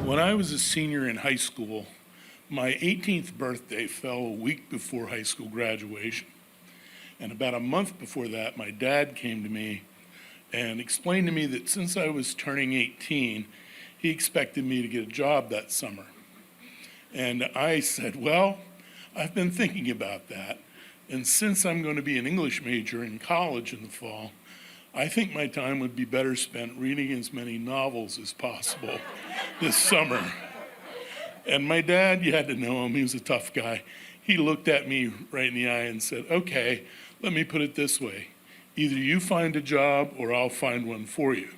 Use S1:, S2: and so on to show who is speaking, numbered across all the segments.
S1: When I was a senior in high school, my 18th birthday fell a week before high school graduation. And about a month before that, my dad came to me and explained to me that since I was turning 18, he expected me to get a job that summer. And I said, well, I've been thinking about that. And since I'm going to be an English major in college in the fall, I think my time would be better spent reading as many novels as possible this summer. And my dad, you had to know him, he was a tough guy. He looked at me right in the eye and said, okay, let me put it this way. Either you find a job or I'll find one for you.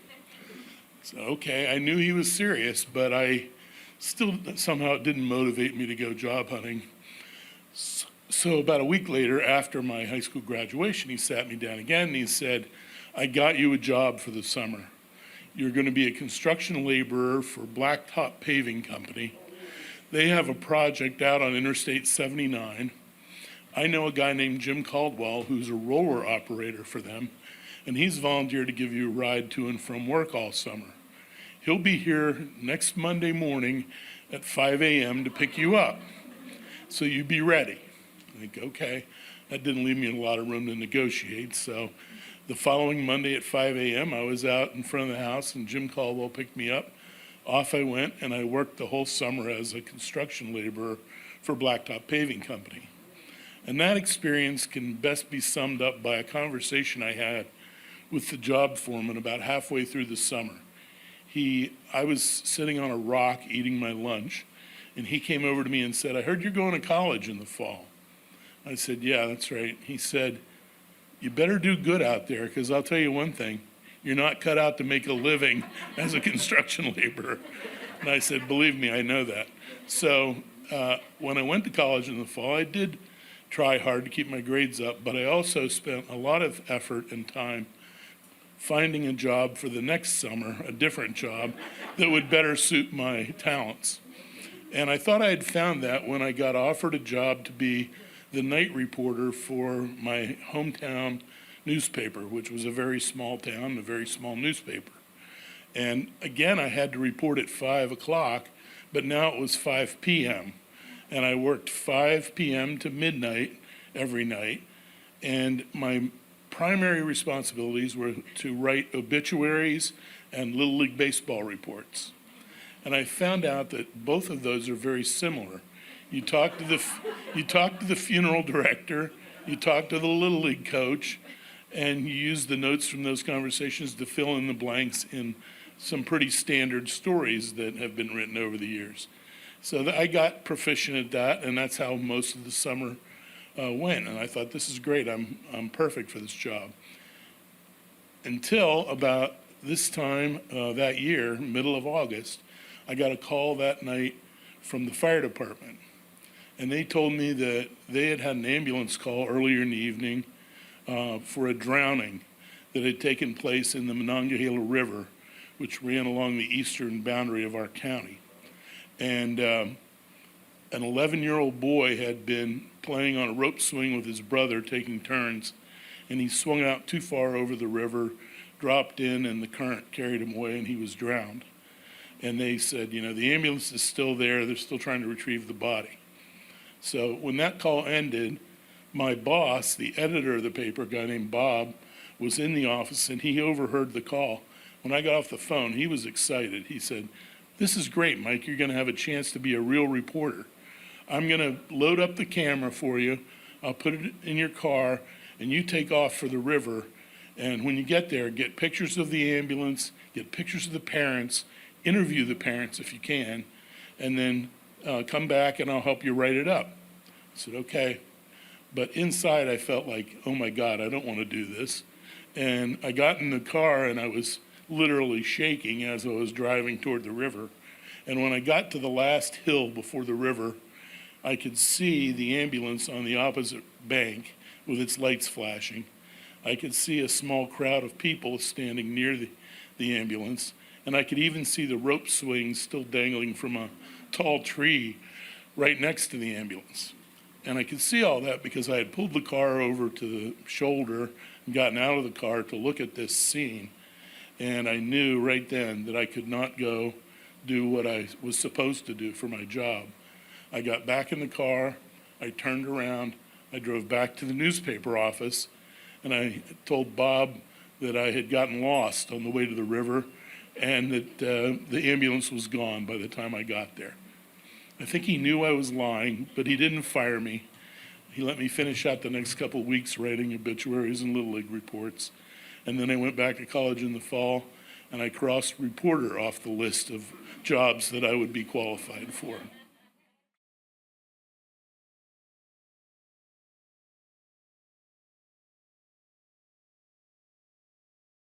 S1: So, okay, I knew he was serious, but I still somehow it didn't motivate me to go job hunting. So about a week later, after my high school graduation, he sat me down again and he said, I got you a job for the summer. You're going to be a construction laborer for Blacktop Paving Company. They have a project out on Interstate 79. I know a guy named Jim Caldwell who's a roller operator for them, and he's volunteered to give you a ride to and from work all summer. He'll be here next Monday morning at 5 a.m. to pick you up, so you be ready. I think, okay, that didn't leave me a lot of room to negotiate, so the following Monday at 5 a.m., I was out in front of the house, and Jim Caldwell picked me up. Off I went, and I worked the whole summer as a construction laborer for Blacktop Paving Company. And that experience can best be summed up by a conversation I had with the job foreman about halfway through the summer. I was sitting on a rock eating my lunch, and he came over to me and said, I heard you're going to college in the fall. I said, yeah, that's right. He said, you better do good out there, because I'll tell you one thing, you're not cut out to make a living as a construction laborer. And I said, believe me, I know that. So when I went to college in the fall, I did try hard to keep my grades up, but I also spent a lot of effort and time finding a job for the next summer, a different job that would better suit my talents. And I thought I had found that when I got offered a job to be the night reporter for my hometown newspaper, which was a very small town, a very small newspaper. And again, I had to report at 5 o'clock, but now it was 5 p.m. And I worked 5 p.m. to midnight every night. And my primary responsibilities were to write obituaries and Little League baseball reports. And I found out that both of those are very similar. You talk to the funeral director, you talk to the Little League coach, and you use the notes from those conversations to fill in the blanks in some pretty standard stories that have been written over the years. So I got proficient at that, and that's how most of the summer went. And I thought, this is great, I'm perfect for this job. Until about this time that year, middle of August, I got a call that night from the fire department. And they told me that they had an ambulance call earlier in the evening for a drowning that had taken place in the Monongahela River, which ran along the eastern boundary of our county. And an 11-year-old boy had been playing on a rope swing with his brother, taking turns, and he swung out too far over the river, dropped in, and the current carried him away, and he was drowned. And they said, the ambulance is still there, they're still trying to retrieve the body. So when that call ended, my boss, the editor of the paper, a guy named Bob, was in the office, and he overheard the call. When I got off the phone, he was excited. He said, this is great, Mike. You're going to have a chance to be a real reporter. I'm going to load up the camera for you. I'll put it in your car, and you take off for the river. And when you get there, get pictures of the ambulance, get pictures of the parents, interview the parents if you can, and then come back and I'll help you write it up. I said, okay. But inside I felt like, oh my God, I don't want to do this. And I got in the car and I was literally shaking as I was driving toward the river. And when I got to the last hill before the river, I could see the ambulance on the opposite bank with its lights flashing. I could see a small crowd of people standing near the ambulance, and I could even see the rope swings still dangling from a tall tree right next to the ambulance. And I could see all that because I had pulled the car over to the shoulder and gotten out of the car to look at this scene. And I knew right then that I could not go do what I was supposed to do for my job. I got back in the car, I turned around, I drove back to the newspaper office, and I told Bob that I had gotten lost on the way to the river and that the ambulance was gone by the time I got there. I think he knew I was lying, but he didn't fire me. He let me finish out the next couple of weeks writing obituaries and Little League reports. And then I went back to college in the fall, and I crossed reporter off the list of jobs that I would be qualified for.